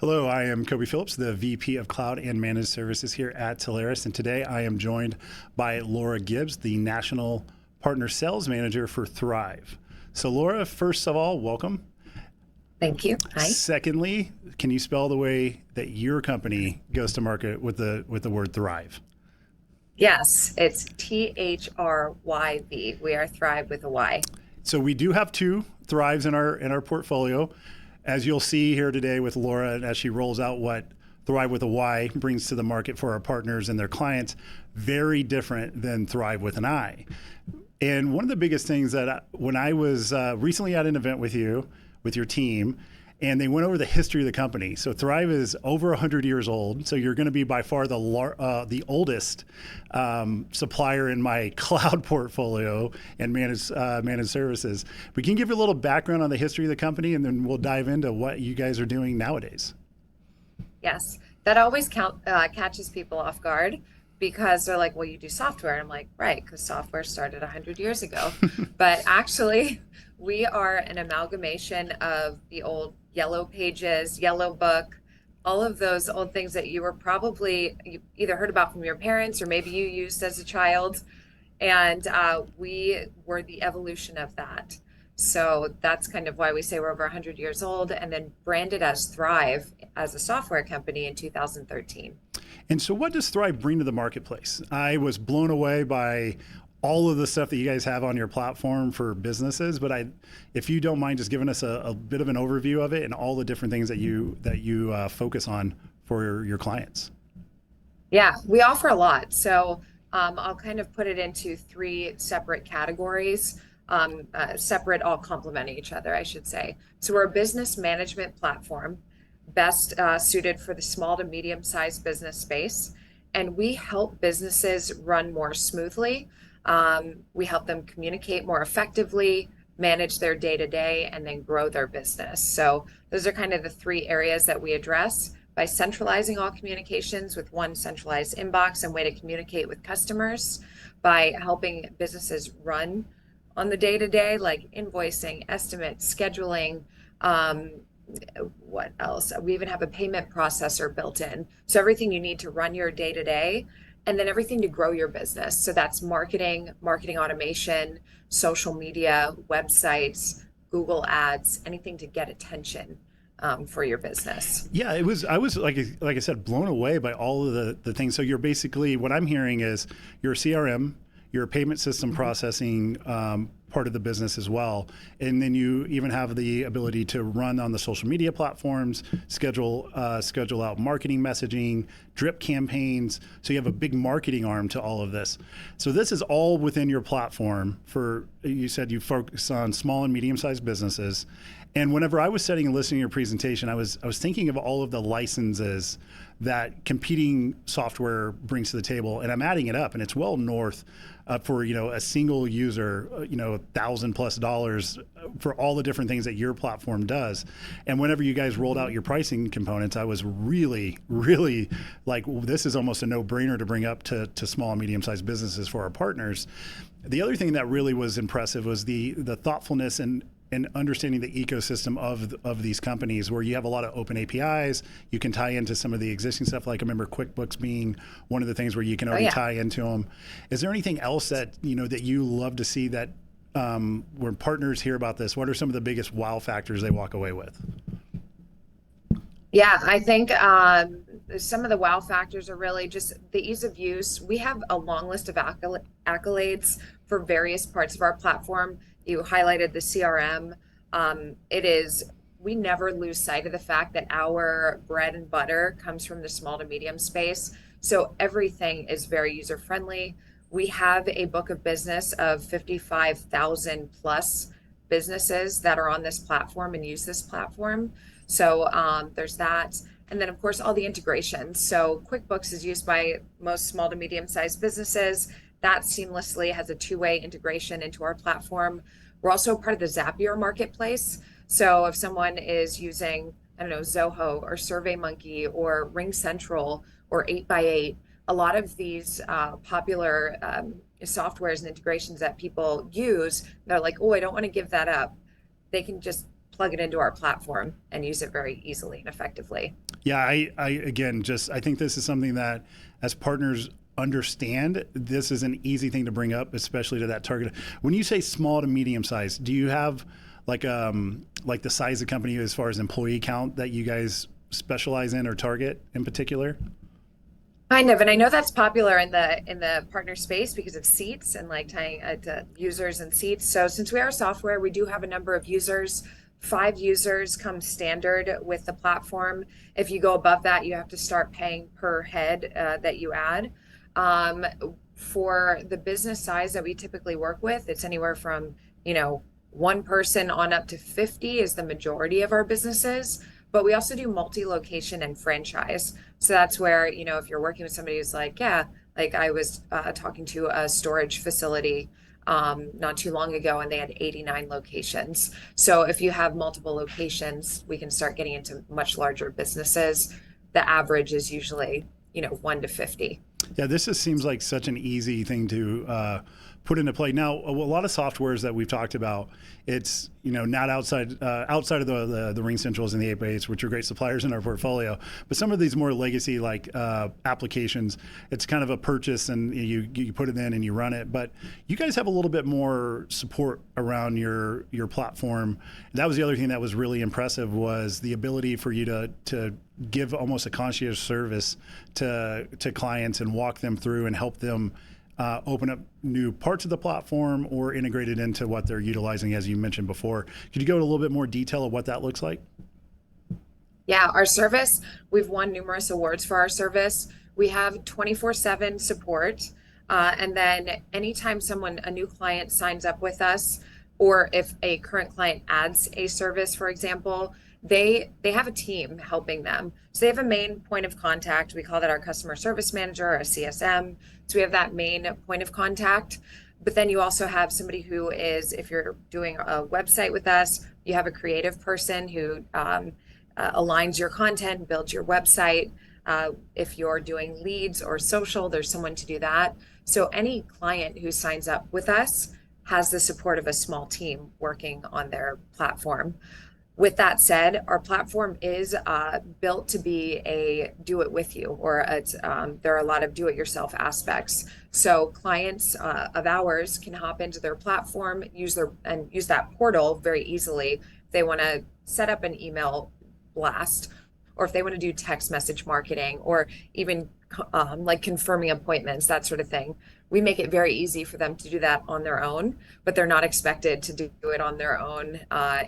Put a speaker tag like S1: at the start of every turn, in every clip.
S1: Hello, I am Koby Phillips, the VP of Cloud and Managed Services here at Telarus, and today I am joined by Laura Gibbs, the National Partner Sales Manager for Thryv. So Laura, first of all, welcome.
S2: Thank you. Hi.
S1: Secondly, can you spell the way that your company goes to market with the word Thryv?
S2: Yes, it's Thryv. We are Thrive with a Y.
S1: So we do have two Thryvs in our portfolio. As you'll see here today with Laura, and as she rolls out what Thryv with a Y brings to the market for our partners and their clients, very different than Thryv with an I. And one of the biggest things when I was recently at an event with you, with your team, and they went over the history of the company. So Thryv is over 100 years old. So you're going to be by far the oldest supplier in my cloud portfolio and managed services. We can give you a little background on the history of the company, and then we'll dive into what you guys are doing nowadays.
S2: Yes, that always catches people off guard because they're like, well, you do software. And I'm like, right, because software started 100 years ago. But actually, we are an amalgamation of the old Yellow Pages, Yellow Book, all of those old things that you either heard about from your parents or maybe you used as a child. And we were the evolution of that. So that's kind of why we say we're over 100 years old and then branded as Thryv as a software company in 2013.
S1: And so what does Thryv bring to the marketplace? I was blown away by all of the stuff that you guys have on your platform for businesses, but if you don't mind just giving us a bit of an overview of it and all the different things that you focus on for your clients.
S2: Yeah, we offer a lot. So I'll kind of put it into three separate categories, separate, all complement each other, I should say. So we're a business management platform, best suited for the small to medium-sized business space. And we help businesses run more smoothly. We help them communicate more effectively, manage their day-to-day, and then grow their business. So those are kind of the three areas that we address by centralizing all communications with one centralized inbox and way to communicate with customers, by helping businesses run on the day-to-day, like invoicing, estimates, scheduling. What else? We even have a payment processor built in. So everything you need to run your day-to-day, and then everything to grow your business. So that's marketing automation, social media, websites, Google Ads, anything to get attention for your business.
S1: Yeah, it was. I was like I said, blown away by all of the things. So you're basically, what I'm hearing is you're a CRM, you're a payment system processing part of the business as well, and then you even have the ability to run on the social media platforms, schedule out marketing messaging, drip campaigns. So you have a big marketing arm to all of this. So this is all within your platform. You said you focus on small and medium-sized businesses. And whenever I was sitting and listening to your presentation, I was thinking of all of the licenses that competing software brings to the table, and I'm adding it up, and it's well north for a single user, $1,000+ for all the different things that your platform does. And whenever you guys rolled out your pricing components, I was really, really like, this is almost a no-brainer to bring up to small and medium-sized businesses for our partners. The other thing that really was impressive was the thoughtfulness and understanding the ecosystem of these companies, where you have a lot of open APIs. You can tie into some of the existing stuff. Like I remember QuickBooks being one of the things where you can already tie into them. Is there anything else that you love to see that when partners hear about this, what are some of the biggest wow factors they walk away with?
S2: Yeah, I think some of the wow factors are really just the ease of use. We have a long list of accolades for various parts of our platform. You highlighted the CRM. We never lose sight of the fact that our bread and butter comes from the small to medium space. So everything is very user friendly. We have a book of business of 55,000 plus businesses that are on this platform and use this platform. So there's that. And then, of course, all the integrations. So QuickBooks is used by most small to medium-sized businesses. That seamlessly has a two-way integration into our platform. We're also part of the Zapier marketplace. So if someone is using, I don't know, Zoho or SurveyMonkey or RingCentral or 8x8, a lot of these popular softwares and integrations that people use, they're like, oh, I don't want to give that up. They can just plug it into our platform and use it very easily and effectively.
S1: Yeah, I again, just I think this is something that as partners understand, this is an easy thing to bring up, especially to that target. When you say small to medium size, do you have like the size of company as far as employee count that you guys specialize in or target in particular?
S2: Kind of, and I know that's popular in the partner space because of seats and like tying to users and seats. So since we are software, we do have a number of users. 5 users come standard with the platform. If you go above that, you have to start paying per head that you add. Um, for the business size that we typically work with, it's anywhere from, you know, 1 person on up to 50 is the majority of our businesses. But we also do multi-location and franchise. So that's where, you know, if you're working with somebody who's like, yeah, like I was talking to a storage facility not too long ago, and they had 89 locations. So if you have multiple locations, we can start getting into much larger businesses. The average is usually, you know, 1 to 50.
S1: Yeah, this just seems like such an easy thing to put into play. Now, a lot of softwares that we've talked about, it's not outside of the Ring Centrals and the 8x8s, which are great suppliers in our portfolio, but some of these more legacy like applications, it's kind of a purchase and you put it in and you run it. But you guys have a little bit more support around your platform. That was the other thing that was really impressive, was the ability for you to give almost a concierge service to clients and walk them through and help them open up new parts of the platform or integrate it into what they're utilizing, as you mentioned before. Could you go into a little bit more detail of what that looks like?
S2: Yeah, our service, we've won numerous awards for our service. We have 24/7 support. And then anytime a new client signs up with us, or if a current client adds a service, for example, they have a team helping them. So they have a main point of contact. We call that our customer service manager, or a CSM. So we have that main point of contact. But then you also have somebody who is, if you're doing a website with us, you have a creative person who aligns your content, builds your website. If you're doing leads or social, there's someone to do that. So any client who signs up with us has the support of a small team working on their platform. With that said, our platform is built to be a do it with you, or there are a lot of do it yourself aspects. So clients of ours can hop into their platform, use that portal very easily. If they want to set up an email blast, or if they want to do text message marketing, or even like confirming appointments, that sort of thing. We make it very easy for them to do that on their own, but they're not expected to do it on their own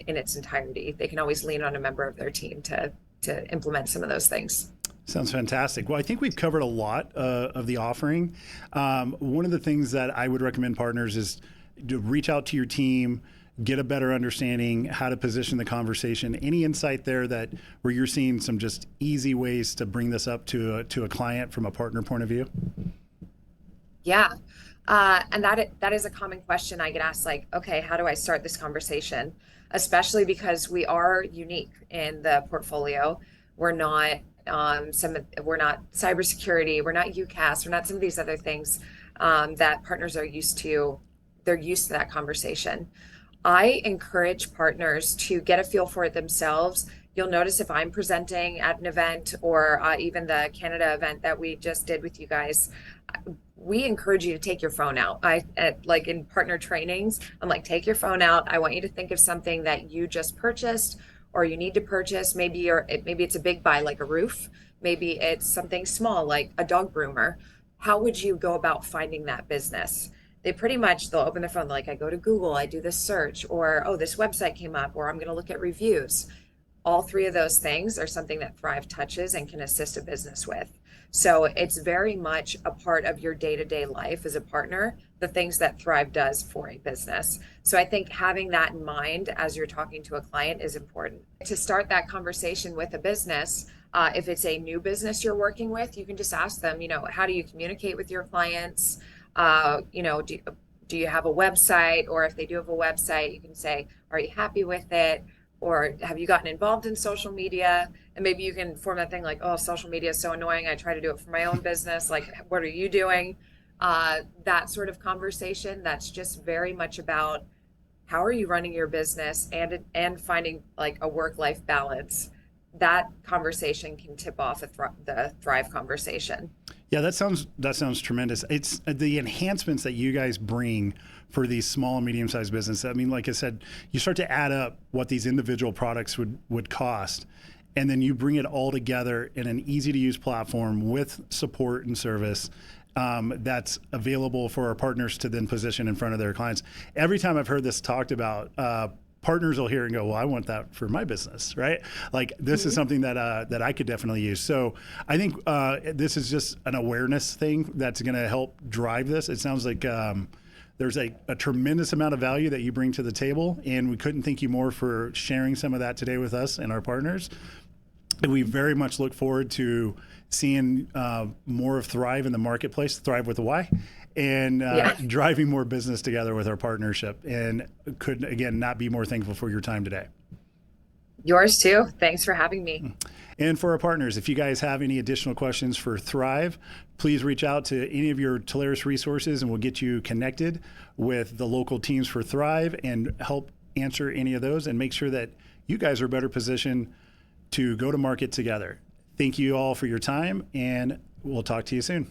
S2: in its entirety. They can always lean on a member of their team to implement some of those things.
S1: Sounds fantastic. Well, I think we've covered a lot of the offering. One of the things that I would recommend partners is to reach out to your team, get a better understanding how to position the conversation. Any insight there that where you're seeing some just easy ways to bring this up to a client from a partner point of view?
S2: Yeah. And that is a common question I get asked, like, okay, how do I start this conversation? Especially because we are unique in the portfolio. We're not we're not cybersecurity, we're not UCAS, we're not some of these other things that partners are used to. They're used to that conversation. I encourage partners to get a feel for it themselves. You'll notice if I'm presenting at an event, or even the Canada event that we just did with you guys, we encourage you to take your phone out. Like in partner trainings, I'm like, take your phone out. I want you to think of something that you just purchased or you need to purchase. Maybe it's a big buy like a roof. Maybe it's something small like a dog groomer. How would you go about finding that business? They'll open their phone, like, I go to Google, I do this search, or, oh, this website came up, or I'm going to look at reviews. All three of those things are something that Thryv touches and can assist a business with. So it's very much a part of your day-to-day life as a partner, the things that Thryv does for a business. So I think having that in mind as you're talking to a client is important. To start that conversation with a business, if it's a new business you're working with, you can just ask them, how do you communicate with your clients? Do you have a website? Or if they do have a website, you can say, are you happy with it? Or have you gotten involved in social media? And maybe you can form that thing like, oh, social media is so annoying. I try to do it for my own business. Like, what are you doing? That sort of conversation, that's just very much about how are you running your business and finding like a work-life balance, that conversation can tip off the Thryv conversation.
S1: Yeah, that sounds tremendous. It's the enhancements that you guys bring for these small and medium-sized businesses. I mean, like I said, you start to add up what these individual products would cost, and then you bring it all together in an easy-to-use platform with support and service that's available for our partners to then position in front of their clients. Every time I've heard this talked about, partners will hear and go, well, I want that for my business, right? Like this is something that I could definitely use. So I think this is just an awareness thing that's going to help drive this. It sounds like there's a tremendous amount of value that you bring to the table, and we couldn't thank you more for sharing some of that today with us and our partners. And we very much look forward to seeing more of Thryv in the marketplace, Thryv with a Y, and driving more business together with our partnership. And could, again, not be more thankful for your time today.
S2: Yours too. Thanks for having me.
S1: And for our partners, if you guys have any additional questions for Thryv, please reach out to any of your Telarus resources and we'll get you connected with the local teams for Thryv and help answer any of those and make sure that you guys are better positioned to go to market together. Thank you all for your time, and we'll talk to you soon.